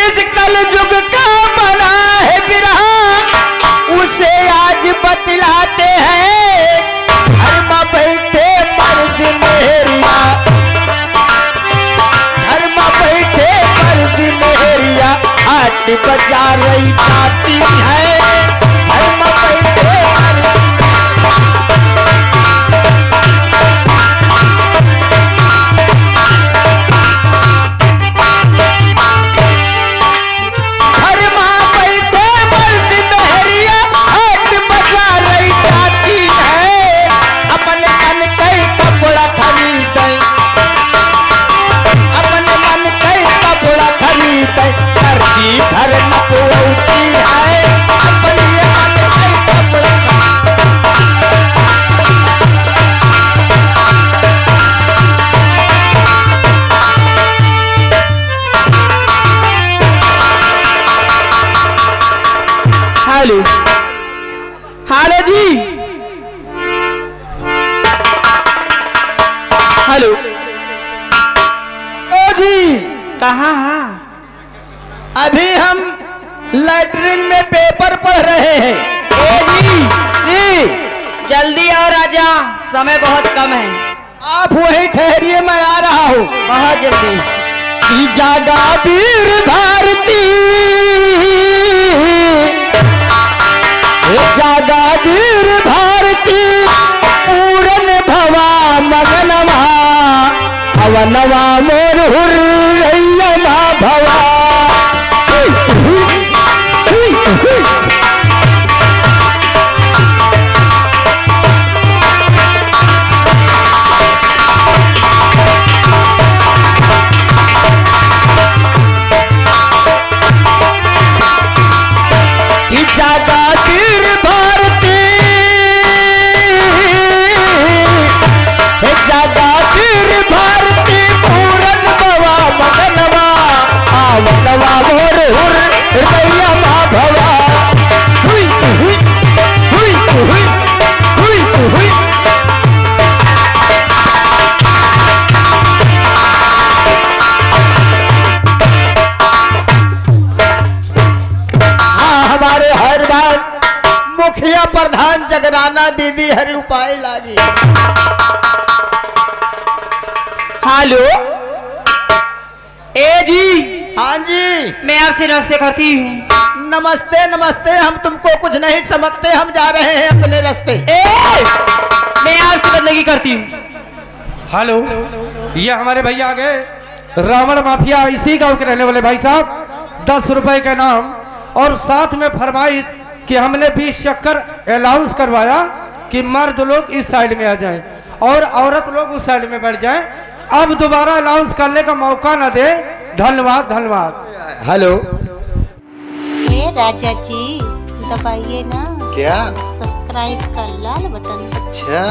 चीज कल युग का बना है बिरहा उसे आज बतलाते हैं। घर में बैठे मर्द मेहरिया, घर में बैठे मर्द मेहरिया 8 बजा रही जाती है। घर में बैठे घर नपवती है अपनी मन कई कपड़ा। हेलो हेलो जी, हेलो ओ जी कहाँ? अभी हम लैट्रिन में पेपर पढ़ रहे हैं। ए जी जल्दी आओ राजा, समय बहुत कम है। आप वहीं ठहरिए, मैं आ रहा हूँ बहुत जल्दी। की जागा वीर भारती, जागा वीर भारती पूरन भवा मगनमा अवनवा मोर हुर्रैया भवा। मुखिया प्रधान जगराना दीदी हरि उपाय लागी। हेलो ए जी। हाँ जी, मैं आपसे नमस्ते करती हूँ। नमस्ते नमस्ते, हम तुमको कुछ नहीं समझते, हम जा रहे हैं अपने रास्ते। मैं आपसे बदलगी करती हूँ। हेलो, ये हमारे भैया आ गए, रावण माफिया, इसी गांव के रहने वाले भाई साहब। 10 रुपए का नाम और साथ में फरमाइश कि हमने 20 चक्कर अलाउंस करवाया कि मर्द लोग इस साइड में आ जाएं और औरत लोग उस साइड में बैठ जाएं। अब दोबारा अलाउंस करने का मौका न दे। धन्यवाद धन्यवाद। हेलो राजा जी, दबाइए ना क्या? सब्सक्राइब का लाल बटन। अच्छा